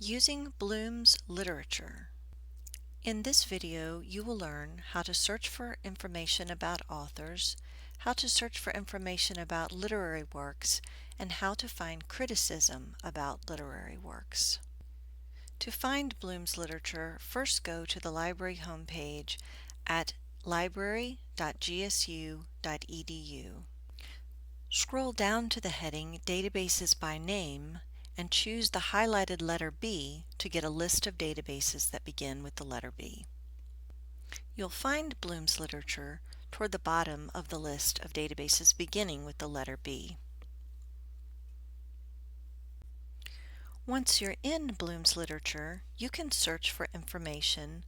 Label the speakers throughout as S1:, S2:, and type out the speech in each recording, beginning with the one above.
S1: Using Bloom's literature. In this video, you will learn how to search for information about authors, how to search for information about literary works, and how to find criticism about literary works. To find Bloom's literature, first go to the library homepage at library.gsu.edu. Scroll down to the heading Databases by Name and choose the highlighted letter B to get a list of databases that begin with the letter B. You'll find Bloom's literature toward the bottom of the list of databases beginning with the letter B. Once you're in Bloom's literature, you can search for information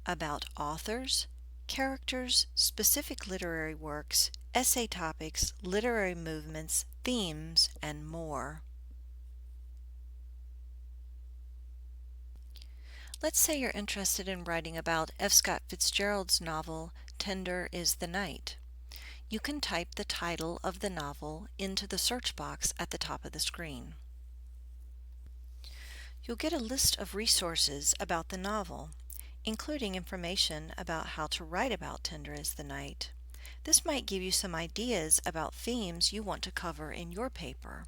S1: about authors, characters, specific literary works, essay topics, literary movements, themes, and more. Let's say you're interested in writing about F. Scott Fitzgerald's novel, Tender is the Night. You can type the title of the novel into the search box at the top of the screen. You'll get a list of resources about the novel, including information about how to write about Tender is the Night. This might give you some ideas about themes you want to cover in your paper.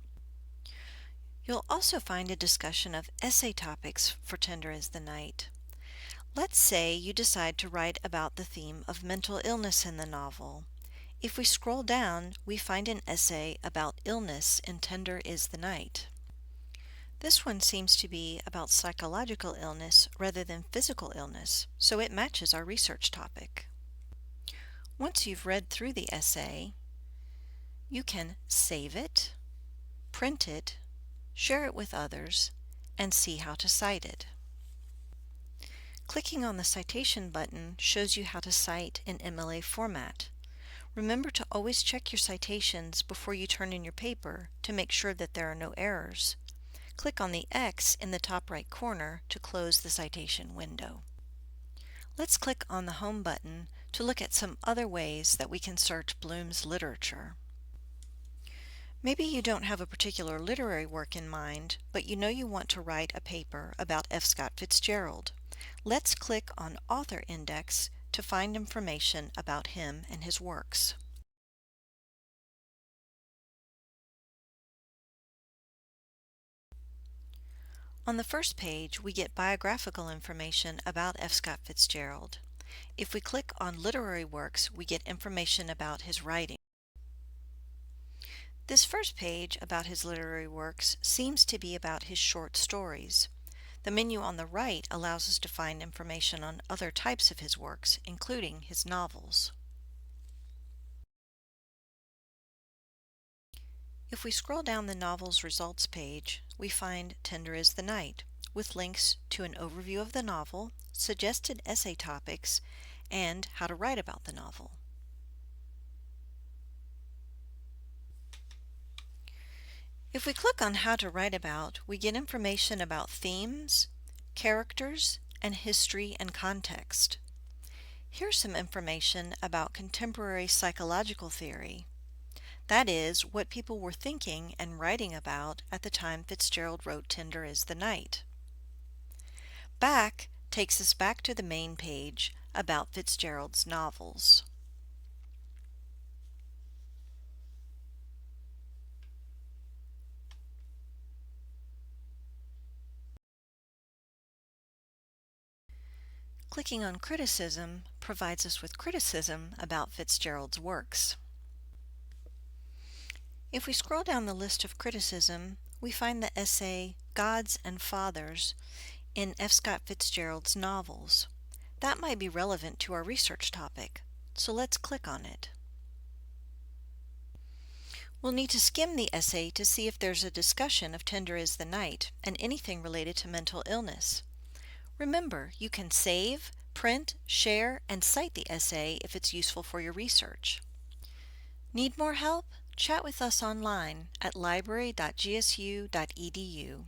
S1: You'll also find a discussion of essay topics for Tender is the Night. Let's say you decide to write about the theme of mental illness in the novel. If we scroll down, we find an essay about illness in Tender is the Night. This one seems to be about psychological illness rather than physical illness, so it matches our research topic. Once you've read through the essay, you can save it, print it, share it with others, and see how to cite it. Clicking on the citation button shows you how to cite in MLA format. Remember to always check your citations before you turn in your paper to make sure that there are no errors. Click on the X in the top right corner to close the citation window. Let's click on the Home button to look at some other ways that we can search Bloom's literature. Maybe you don't have a particular literary work in mind, but you know you want to write a paper about F. Scott Fitzgerald. Let's click on Author Index to find information about him and his works. On the first page, we get biographical information about F. Scott Fitzgerald. If we click on Literary Works, we get information about his writing. This first page about his literary works seems to be about his short stories. The menu on the right allows us to find information on other types of his works, including his novels. If we scroll down the novel's results page, we find Tender is the Night, with links to an overview of the novel, suggested essay topics, and how to write about the novel. If we click on How to Write About, we get information about themes, characters, and history and context. Here's some information about contemporary psychological theory. That is, what people were thinking and writing about at the time Fitzgerald wrote Tender is the Night. Back takes us back to the main page about Fitzgerald's novels. Clicking on Criticism provides us with criticism about Fitzgerald's works. If we scroll down the list of criticism, we find the essay Gods and Fathers in F. Scott Fitzgerald's novels. That might be relevant to our research topic, so let's click on it. We'll need to skim the essay to see if there's a discussion of Tender is the Night and anything related to mental illness. Remember, you can save, print, share, and cite the essay if it's useful for your research. Need more help? Chat with us online at library.gsu.edu.